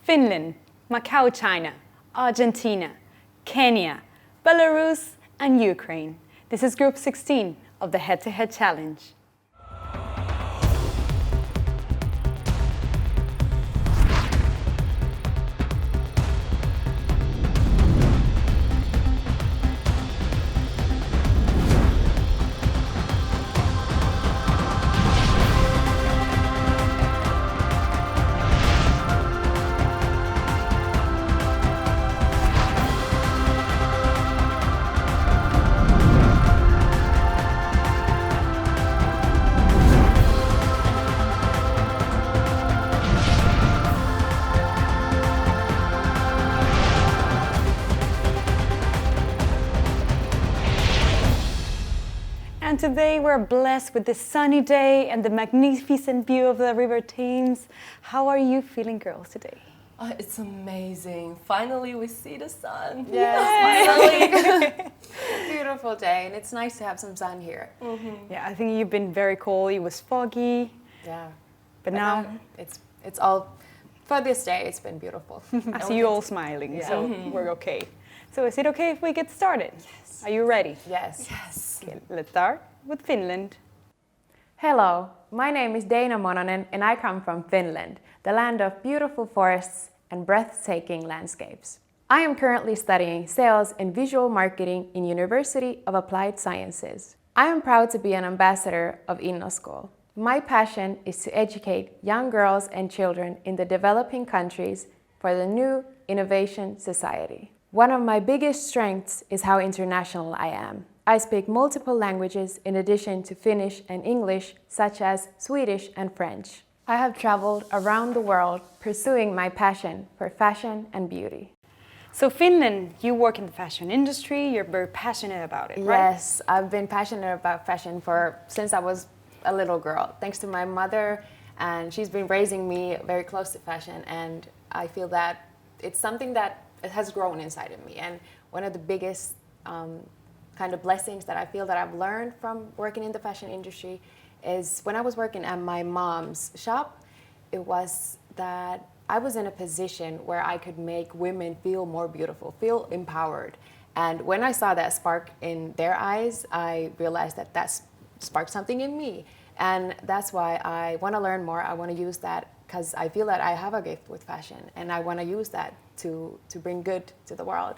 Finland, Macau China, Argentina, Kenya, Belarus, and Ukraine. This is Group 16 of the Head-to-Head Challenge. And today we're blessed with this sunny day and the magnificent view of the River Thames. How are you feeling, girls, today? It's amazing. Finally, we see the sun. Yes, finally. Beautiful day, and it's nice to have some sun here. Mm-hmm. Yeah, I think you've been very cold. It was foggy. Yeah, But now it's all for this day. It's been beautiful. I see you all smiling, Yeah. so we're okay. So is it okay if we get started? Yes. Are you ready? Yes. Okay, let's start with Finland. Hello, my name is Dana Mononen and I come from Finland, the land of beautiful forests and breathtaking landscapes. I am currently studying sales and visual marketing in University of Applied Sciences. I am proud to be an ambassador of InnoSchool. My passion is to educate young girls and children in the developing countries for the new innovation society. One of my biggest strengths is how international I am. I speak multiple languages in addition to Finnish and English, such as Swedish and French. I have traveled around the world pursuing my passion for fashion and beauty. So Finland, you work in the fashion industry. You're very passionate about it, right? Yes, I've been passionate about fashion since I was a little girl, thanks to my mother, and she's been raising me very close to fashion, and I feel that it's something that it has grown inside of me. And one of the biggest kind of blessings that I feel that I've learned from working in the fashion industry is when I was working at my mom's shop, it was that I was in a position where I could make women feel more beautiful, feel empowered. And when I saw that spark in their eyes, I realized that that sparked something in me. And that's why I want to learn more. I want to use that because I feel that I have a gift with fashion, and I want to use that to bring good to the world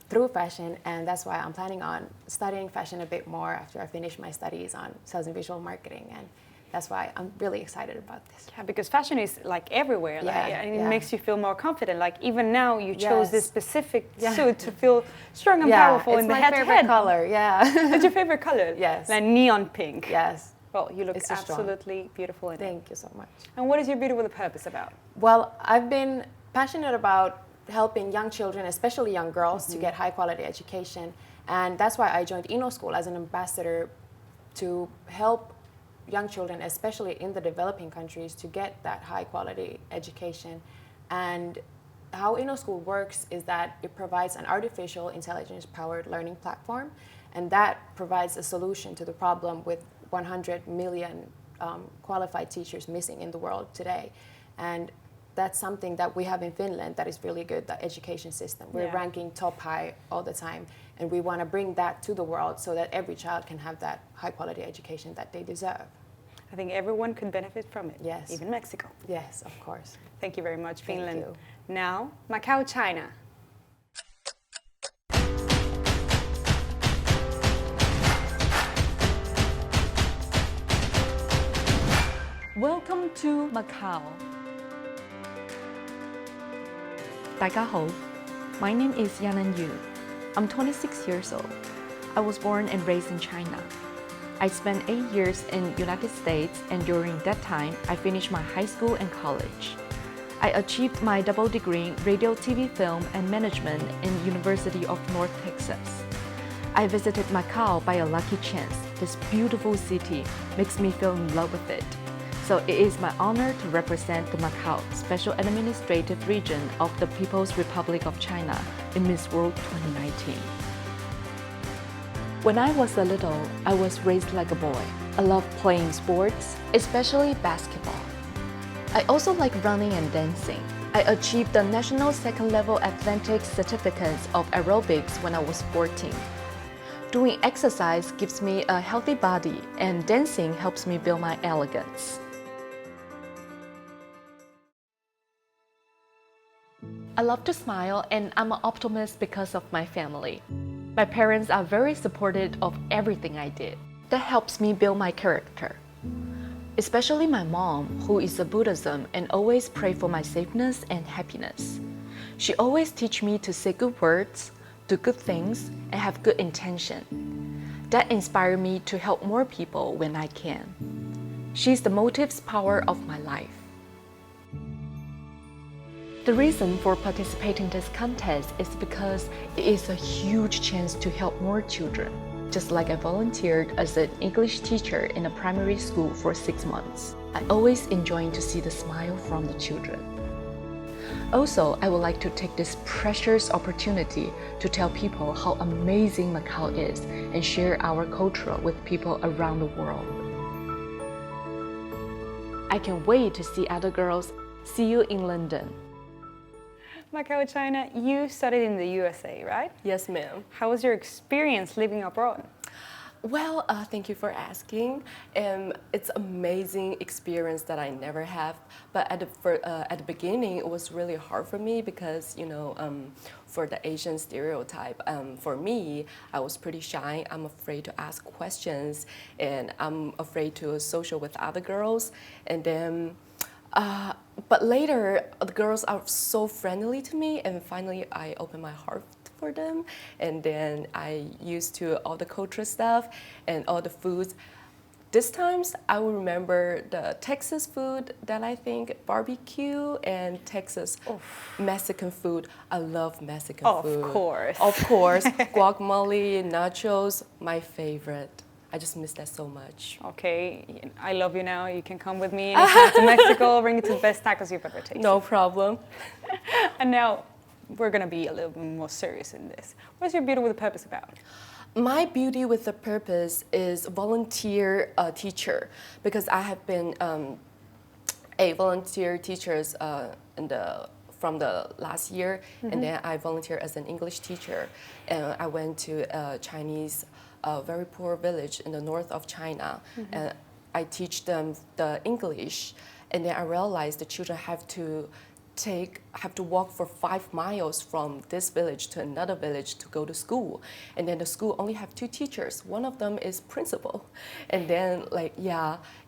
through fashion. And that's why I'm planning on studying fashion a bit more after I finish my studies on sales and visual marketing. And that's why I'm really excited about this. Yeah, because fashion is like everywhere, and it makes you feel more confident. Like even now, you chose this specific suit to feel strong and powerful in the head-to-head. It's my favorite color. Yeah. It's your favorite color? Yes. Like neon pink. Yes. Well, you look It's absolutely beautiful in it. Thank you so much. And what is your Beauty with a Purpose about? Well, I've been passionate about helping young children, especially young girls, to get high quality education. And that's why I joined InnoSchool as an ambassador to help young children, especially in the developing countries, to get that high quality education. And how InnoSchool works is that it provides an artificial intelligence powered learning platform, and that provides a solution to the problem with 100 million qualified teachers missing in the world today. And that's something that we have in Finland that is really good, the education system. We're ranking top high all the time, and we want to bring that to the world so that every child can have that high quality education that they deserve. I think everyone could benefit from it. Yes. Even Mexico. Yes, of course. Thank you very much, Thank Finland. you. Now, Macau China. Welcome to Macau. 大家好, my name is Yanan Yu. I'm 26 years old. I was born and raised in China. I spent 8 years in United States, and during that time, I finished my high school and college. I achieved my double degree in radio, TV, film, and management in University of North Texas. I visited Macau by a lucky chance. This beautiful city makes me feel in love with it. So it is my honor to represent the Macau Special Administrative Region of the People's Republic of China in Miss World 2019. When I was a little, I was raised like a boy. I love playing sports, especially basketball. I also like running and dancing. I achieved the National Second Level Athletics Certificates of Aerobics when I was 14. Doing exercise gives me a healthy body, and dancing helps me build my elegance. I love to smile, and I'm an optimist because of my family. My parents are very supportive of everything I did. That helps me build my character. Especially my mom, who is a Buddhism and always pray for my safeness and happiness. She always teach me to say good words, do good things, and have good intention. That inspires me to help more people when I can. She's the motive's power of my life. The reason for participating in this contest is because it is a huge chance to help more children. Just like I volunteered as an English teacher in a primary school for 6 months. I always enjoy to see the smile from the children. Also, I would like to take this precious opportunity to tell people how amazing Macau is and share our culture with people around the world. I can't wait to see other girls. See you in London. Macau China, you studied in the USA, right? Yes, ma'am. How was your experience living abroad? Well, thank you for asking. It's amazing experience that I never have. But at the beginning, it was really hard for me because for the Asian stereotype, for me, I was pretty shy. I'm afraid to ask questions, and I'm afraid to social with other girls. And then, but later, the girls are so friendly to me, and finally, I opened my heart for them, and then I used to all the cultural stuff and all the foods. This times I will remember the Texas food that I think barbecue and Texas Mexican food. I love Mexican food. Of course, guacamole, nachos, my favorite. I just miss that so much. Okay, I love you now. You can come with me anytime to Mexico, bring it to the best tacos you've ever tasted. No problem. And now, we're gonna be a little bit more serious in this. What's your Beauty with a Purpose about? My Beauty with a Purpose is volunteer teacher, because I have been a volunteer teacher from the last year, and then I volunteered as an English teacher, and I went to a Chinese very poor village in the north of China, and I teach them the English, and then I realized the children have to walk for 5 miles from this village to another village to go to school. And then the school only have 2 teachers. One of them is principal. And then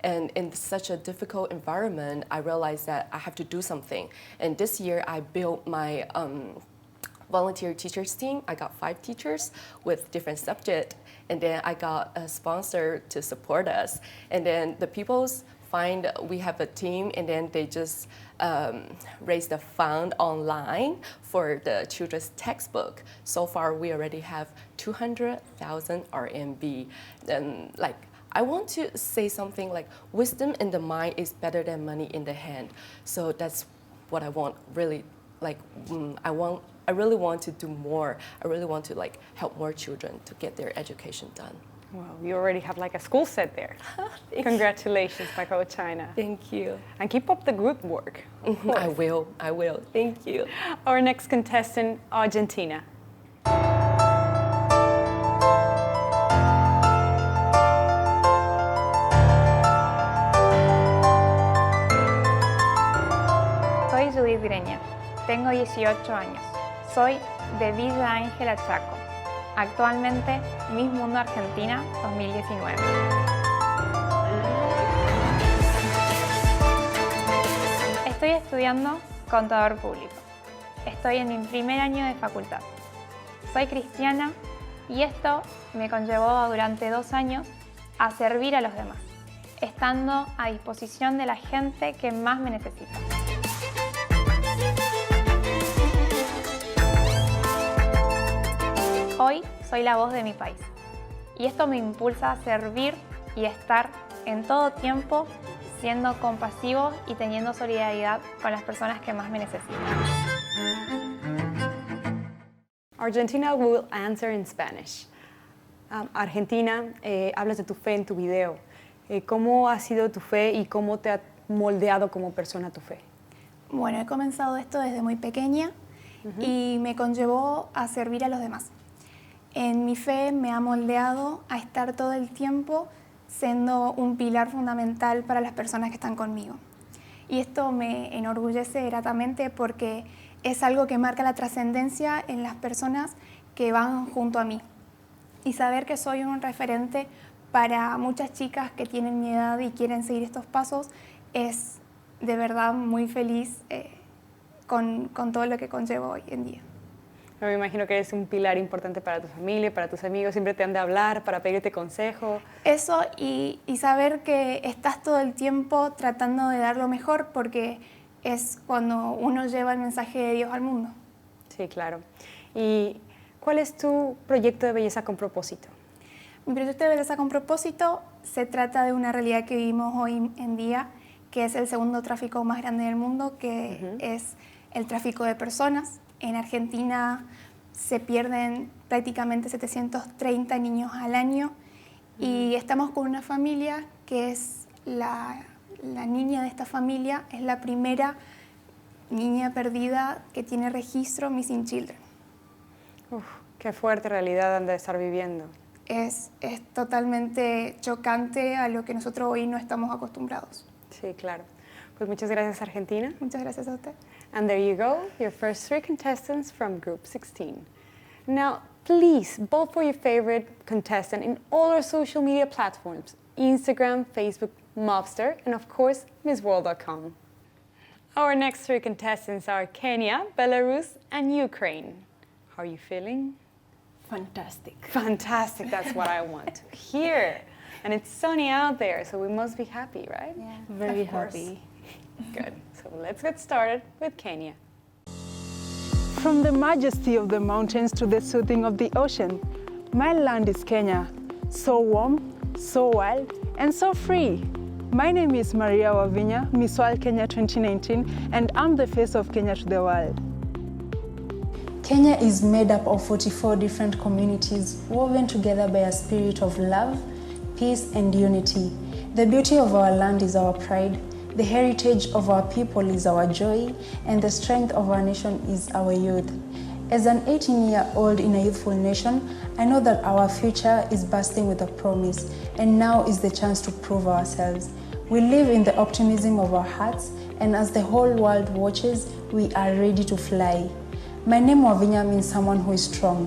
and in such a difficult environment, I realized that I have to do something. And this year I built my volunteer teachers team. I got 5 teachers with different subjects. And then I got a sponsor to support us. And then the people's we have a team, and then they just raise the fund online for the children's textbook. So far, we already have 200,000 RMB. And I want to say something like, wisdom in the mind is better than money in the hand. So that's what I want. Really, I really want to do more. I really want to help more children to get their education done. Well, you already have a school set there. Congratulations, Macau China. Thank you. And keep up the good work. I will. Thank you. Our next contestant, Argentina. Soy Judith Greña, tengo 18 años. Soy de Villa Ángela, Chaco. Actualmente, Miss Mundo Argentina 2019. Estoy estudiando contador público. Estoy en mi primer año de facultad. Soy cristiana y esto me conllevó durante 2 años a servir a los demás, estando a disposición de la gente que más me necesita. Hoy soy la voz de mi país y esto me impulsa a servir y estar en todo tiempo siendo compasivos y teniendo solidaridad con las personas que más me necesitan. Argentina will answer in Spanish. Argentina, hablas de tu fe en tu video. ¿Cómo ha sido tu fe y cómo te ha moldeado como persona tu fe? Bueno, he comenzado esto desde muy pequeña y me conllevó a servir a los demás. En mi fe me ha moldeado a estar todo el tiempo siendo un pilar fundamental para las personas que están conmigo. Y esto me enorgullece gratamente porque es algo que marca la trascendencia en las personas que van junto a mí. Y saber que soy un referente para muchas chicas que tienen mi edad y quieren seguir estos pasos es de verdad muy feliz con todo lo que conllevo hoy en día. Me imagino que eres un pilar importante para tu familia, para tus amigos, siempre te han de hablar para pedirte consejo. Eso y saber que estás todo el tiempo tratando de dar lo mejor porque es cuando uno lleva el mensaje de Dios al mundo. Sí, claro. ¿Y cuál es tu proyecto de belleza con propósito? Mi proyecto de belleza con propósito se trata de una realidad que vivimos hoy en día, que es el segundo tráfico más grande del mundo, que es el tráfico de personas. En Argentina se pierden prácticamente 730 niños al año y estamos con una familia que es la niña de esta familia, es la primera niña perdida que tiene registro Missing Children. Uf, qué fuerte realidad han de estar viviendo. Es totalmente chocante a lo que nosotros hoy no estamos acostumbrados. Sí, claro. Pues muchas gracias, Argentina. Muchas gracias a usted. And there you go, your first 3 contestants from Group 16. Now, please vote for your favorite contestant in all our social media platforms, Instagram, Facebook, Mobster, and of course, MissWorld.com. Our next 3 contestants are Kenya, Belarus, and Ukraine. How are you feeling? Fantastic. Fantastic, that's what I want to hear. And it's sunny out there, so we must be happy, right? Yeah, very happy. Good. So let's get started with Kenya. From the majesty of the mountains to the soothing of the ocean, my land is Kenya. So warm, so wild, and so free. My name is Maria Wavinya, Miss World Kenya 2019, and I'm the face of Kenya to the world. Kenya is made up of 44 different communities woven together by a spirit of love, peace, and unity. The beauty of our land is our pride. The heritage of our people is our joy, and the strength of our nation is our youth. As an 18-year-old in a youthful nation, I know that our future is bursting with a promise, and now is the chance to prove ourselves. We live in the optimism of our hearts, and as the whole world watches, we are ready to fly. My name Wavinya means someone who is strong.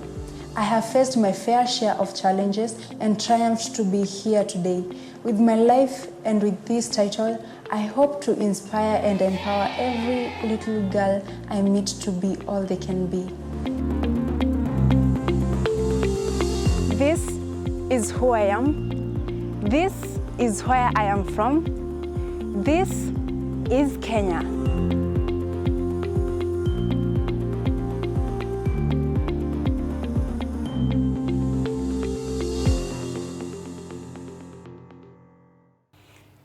I have faced my fair share of challenges and triumphed to be here today. With my life and with this title, I hope to inspire and empower every little girl I meet to be all they can be. This is who I am. This is where I am from. This is Kenya.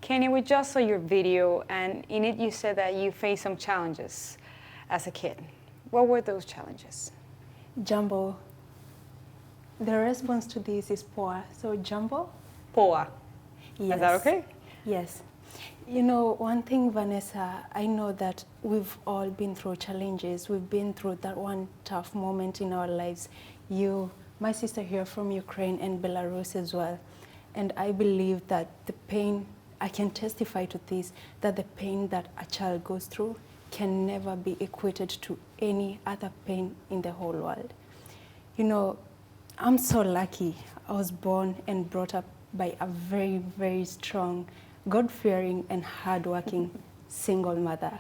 Kenya, we just saw your video, and in it you said that you faced some challenges as a kid. What were those challenges? Jumbo. The response to this is poor. So jumbo? Poa. Yes. Is that okay? Yes. You know, one thing, Vanessa, I know that we've all been through challenges. We've been through that one tough moment in our lives. You, my sister here from Ukraine and Belarus as well. And I believe that the pain, I can testify to this, that the pain that a child goes through can never be equated to any other pain in the whole world. You know, I'm so lucky. I was born and brought up by a very, very strong, God-fearing and hardworking single mother.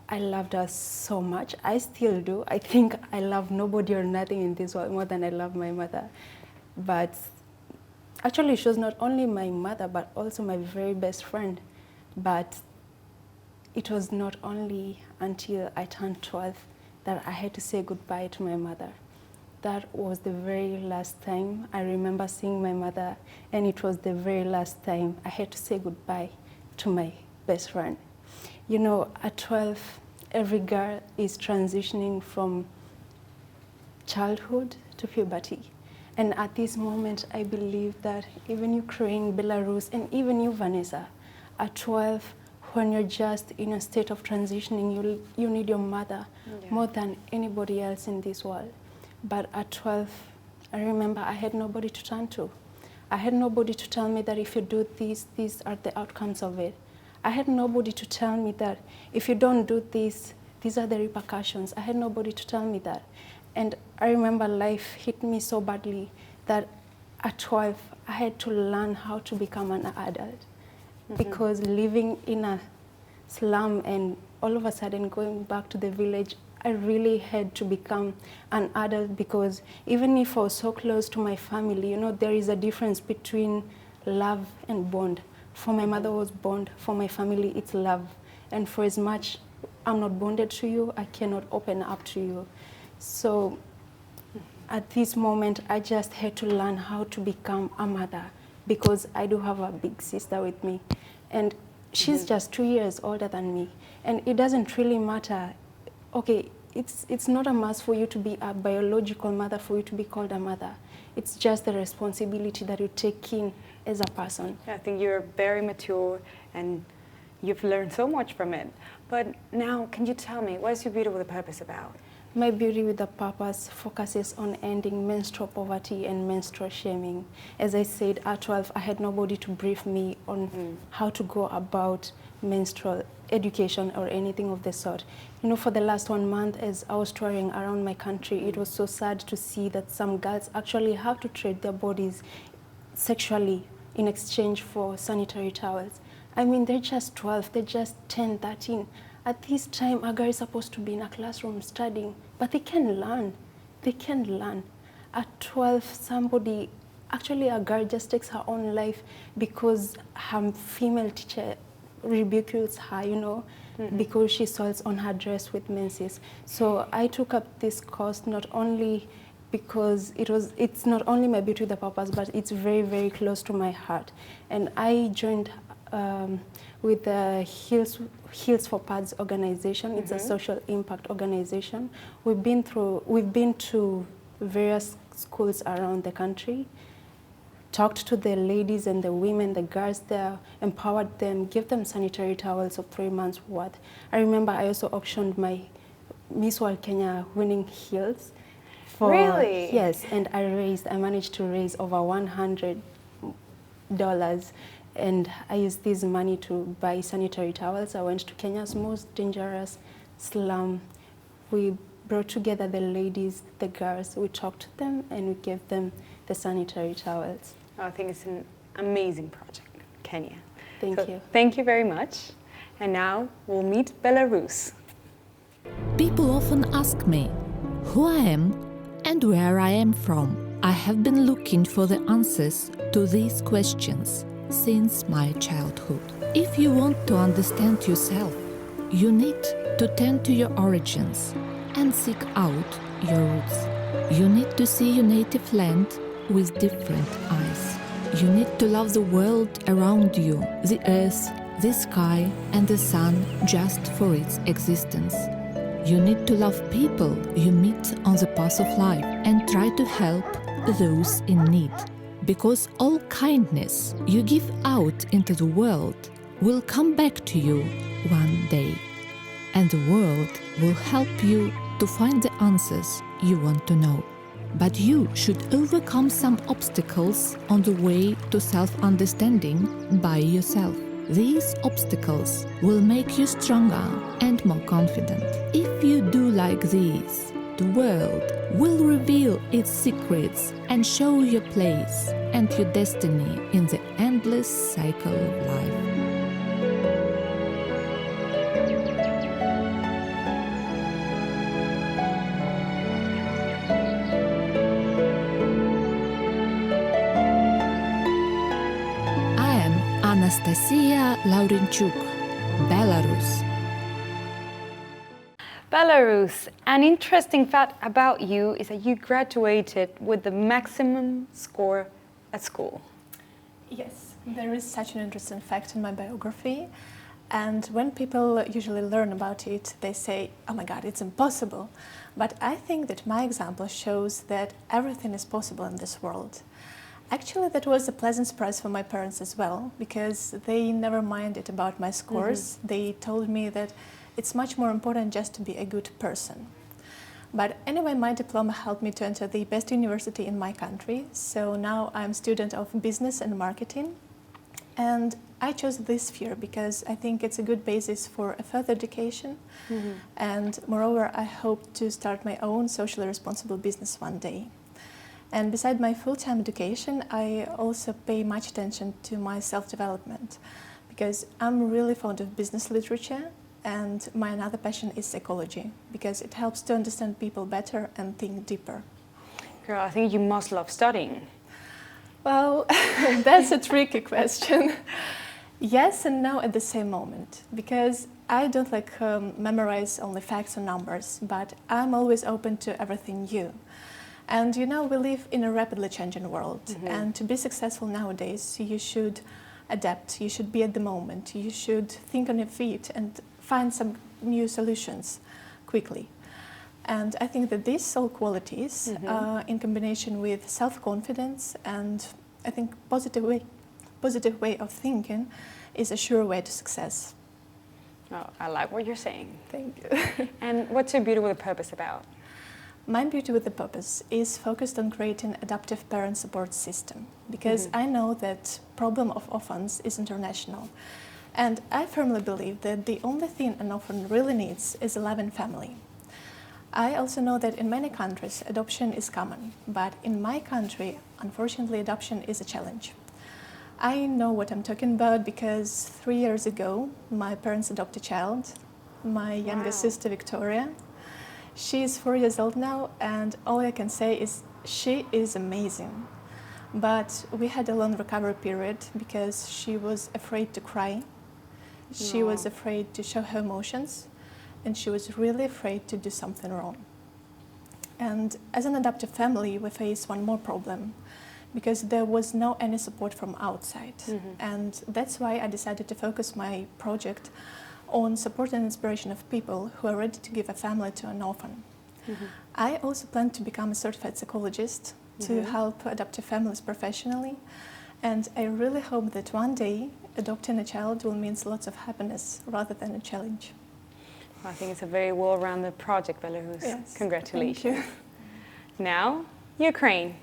I loved her so much. I still do. I think I love nobody or nothing in this world more than I love my mother. But actually, she was not only my mother, but also my very best friend. But it was not only until I turned 12 that I had to say goodbye to my mother. That was the very last time I remember seeing my mother, and it was the very last time I had to say goodbye to my best friend. You know, at 12, every girl is transitioning from childhood to puberty. And at this moment, I believe that even Ukraine, Belarus, and even you, Vanessa, at 12, when you're just in a state of transitioning, you need your mother more than anybody else in this world. But at 12, I remember I had nobody to turn to. I had nobody to tell me that if you do this, these are the outcomes of it. I had nobody to tell me that if you don't do this, these are the repercussions. I had nobody to tell me that. And I remember life hit me so badly that at 12, I had to learn how to become an adult. Because living in a slum and all of a sudden going back to the village, I really had to become an adult, because even if I was so close to my family, you know, there is a difference between love and bond. For my mother was bond, for my family it's love. And for as much I'm not bonded to you, I cannot open up to you. So at this moment, I just had to learn how to become a mother, because I do have a big sister with me. And she's just 2 years older than me. And it doesn't really matter. Okay, it's not a must for you to be a biological mother, for you to be called a mother. It's just the responsibility that you take in as a person. I think you're very mature and you've learned so much from it. But now, can you tell me, what is your Beauty with a Purpose about? My Beauty with a Purpose focuses on ending menstrual poverty and menstrual shaming. As I said, at 12, I had nobody to brief me on how to go about menstrual education or anything of the sort. You know, for the last 1 month, as I was touring around my country, it was so sad to see that some girls actually have to trade their bodies sexually in exchange for sanitary towels. I mean, they're just 12, they're just 10, 13. At this time, a girl is supposed to be in a classroom studying, but they can learn. They can learn. At 12, somebody, actually a girl just takes her own life because her female teacher ridicules her, you know, because she sews on her dress with menses. So I took up this course not only because it's not only my Beauty with a Purpose, but it's very, very close to my heart. And I joined with the Heels for Pads organization. It's a social impact organization. We've been to various schools around the country, talked to the ladies and the women, the girls there, empowered them, give them sanitary towels of 3 months worth. I remember I also auctioned my Miss World Kenya winning heels. Really? Yes, and I managed to raise over $100. And I used this money to buy sanitary towels. I went to Kenya's most dangerous slum. We brought together the ladies, the girls, we talked to them, and we gave them the sanitary towels. I think it's an amazing project, Kenya. Thank you. Thank you very much. And now we'll meet Belarus. People often ask me who I am and where I am from. I have been looking for the answers to these questions since my childhood. If you want to understand yourself, you need to turn to your origins and seek out your roots. You need to see your native land with different eyes. You need to love the world around you, the earth, the sky, and the sun just for its existence. You need to love people you meet on the path of life and try to help those in need. Because all kindness you give out into the world will come back to you one day. And the world will help you to find the answers you want to know. But you should overcome some obstacles on the way to self-understanding by yourself. These obstacles will make you stronger and more confident. If you do like this, the world will reveal its secrets and show your place and your destiny in the endless cycle of life. I am Anastasia Laurenchuk, Belarus. Belarus, an interesting fact about you is that you graduated with the maximum score at school. Yes, there is such an interesting fact in my biography. And when people usually learn about it, they say, oh my God, it's impossible. But I think that my example shows that everything is possible in this world. Actually, that was a pleasant surprise for my parents as well, because they never minded about my scores. They told me that it's much more important just to be a good person. But anyway, my diploma helped me to enter the best university in my country. So now I'm a student of business and marketing. And I chose this sphere because I think it's a good basis for a further education. And moreover, I hope to start my own socially responsible business one day. And beside my full-time education, I also pay much attention to my self-development because I'm really fond of business literature, and my another passion is psychology because it helps to understand people better and think deeper. Girl, I think you must love studying. Well, that's a tricky question. Yes and no at the same moment, because I don't like memorize only facts and numbers, but I'm always open to everything new. And you know, we live in a rapidly changing world, and to be successful nowadays, you should adapt, you should be at the moment, you should think on your feet and find some new solutions quickly. And I think that these all qualities, in combination with self-confidence and I think positive way of thinking, is a sure way to success. Oh, I like what you're saying. Thank you. And what's your Beauty with a Purpose about? My Beauty with a Purpose is focused on creating adaptive parent support system because I know that problem of orphans is international. And I firmly believe that the only thing an orphan really needs is a loving family. I also know that in many countries adoption is common, but in my country, unfortunately, adoption is a challenge. I know what I'm talking about because 3 years ago, my parents adopted a child, my youngest sister Victoria. She is 4 years old now, and all I can say is she is amazing. But we had a long recovery period because she was afraid to cry. She was afraid to show her emotions, and she was really afraid to do something wrong. And as an adoptive family, we face one more problem because there was no any support from outside. And that's why I decided to focus my project on support and inspiration of people who are ready to give a family to an orphan. I also plan to become a certified psychologist to help adoptive families professionally. And I really hope that one day adopting a child will mean lots of happiness rather than a challenge. I think it's a very well-rounded project, Belarus. Yes, Congratulations. thank you. Now, Ukraine.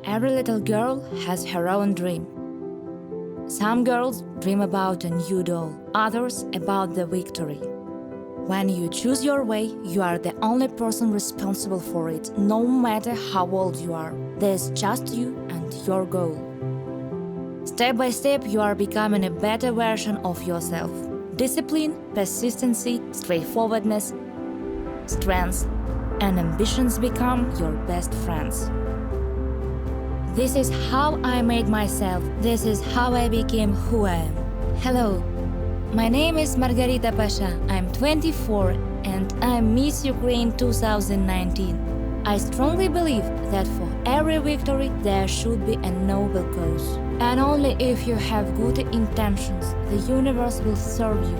Every little girl has her own dream. Some girls dream about a new doll, others about the victory. When you choose your way, you are the only person responsible for it, no matter how old you are. There's just you and your goal. Step by step, you are becoming a better version of yourself. Discipline, persistency, straightforwardness, strength, and ambitions become your best friends. This is how I made myself. This is how I became who I am. Hello, my name is Margarita Pasha. I'm 24 and I'm Miss Ukraine 2019. I strongly believe that for every victory there should be a noble cause. And only if you have good intentions, the universe will serve you.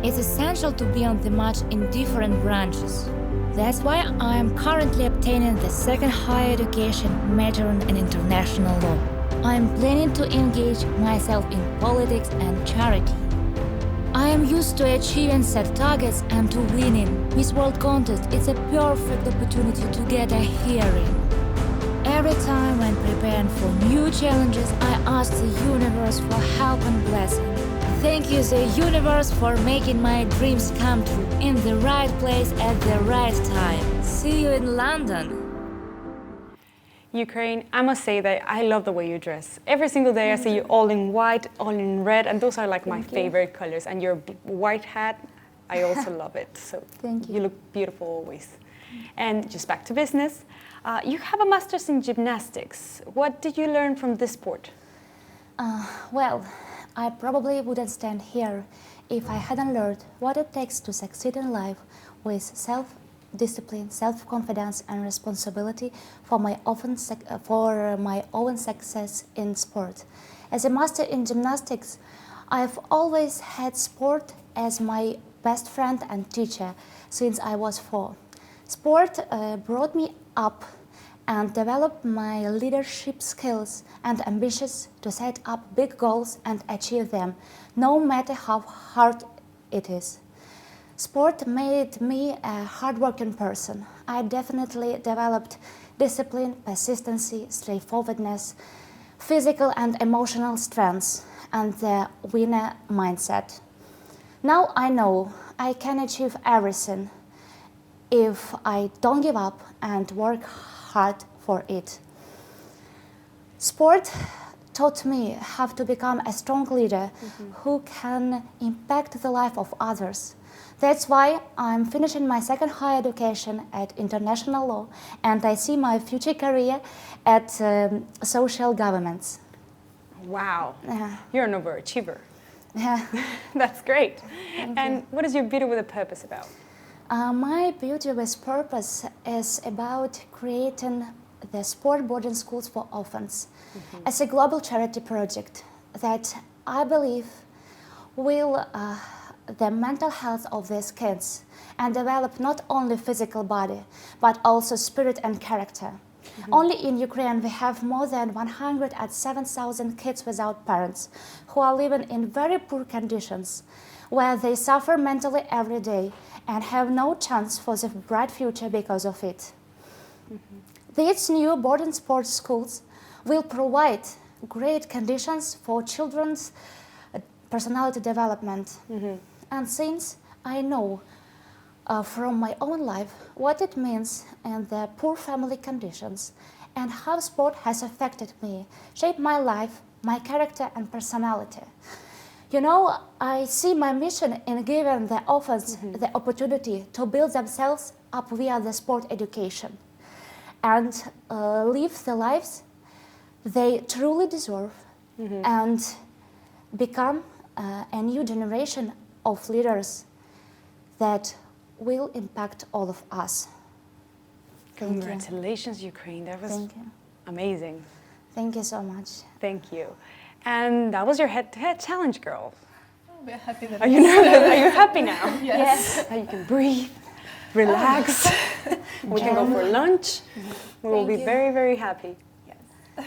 It's essential to be on the march in different branches. That's why I am currently obtaining the second higher education majoring in international law. I am planning to engage myself in politics and charity. I am used to achieving set targets and to winning. Miss World Contest is a perfect opportunity to get a hearing. Every time when preparing for new challenges, I ask the universe for help and blessing. Thank you, the universe, for making my dreams come true in the right place at the right time. See you in London. Ukraine, I must say that I love the way you dress. Every single day I see you all in white, all in red, and those are like my favorite colors. And your white hat, I also love it. So Thank you. You look beautiful always. And just back to business, you have a master's in gymnastics. What did you learn from this sport? Well, I probably wouldn't stand here if I hadn't learned what it takes to succeed in life with self-discipline, self-confidence, and responsibility for my own success in sport. As a master in gymnastics, I've always had sport as my best friend and teacher since I was 4. Sport brought me up and developed my leadership skills and ambitions to set up big goals and achieve them, no matter how hard it is. Sport made me a hardworking person. I definitely developed discipline, persistency, straightforwardness, physical and emotional strengths, and the winner mindset. Now I know I can achieve everything if I don't give up and work hard for it. Sport taught me how to become a strong leader who can impact the life of others. That's why I'm finishing my second higher education at international law, and I see my future career at social governments. Wow, you're an overachiever. Yeah. That's great. And what is your Beauty with a Purpose about? My Beauty with Purpose is about creating the sport boarding schools for orphans as a global charity project that I believe will the mental health of these kids and develop not only physical body but also spirit and character. Only in Ukraine we have more than 107,000 kids without parents who are living in very poor conditions where they suffer mentally every day and have no chance for the bright future because of it. These new boarding sports schools will provide great conditions for children's personality development. And since I know from my own life what it means in the poor family conditions and how sport has affected me, shaped my life, my character and personality. You know, I see my mission in giving the orphans the opportunity to build themselves up via the sport education and live the lives they truly deserve and become a new generation of leaders that will impact all of us. Congratulations, Ukraine. That was amazing. Thank you so much. Thank you. And that was your head-to-head challenge, girl. Oh, we're happy that Are you nervous? Are you happy now? Yes. Now you can breathe, relax. We can go for lunch. We will be very, very happy.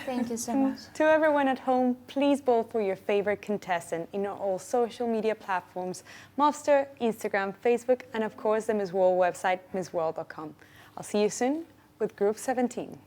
Thank you so much. To everyone at home, please vote for your favorite contestant in all social media platforms, Mobster, Instagram, Facebook, and of course the Miss World website, missworld.com. I'll see you soon with Group 17.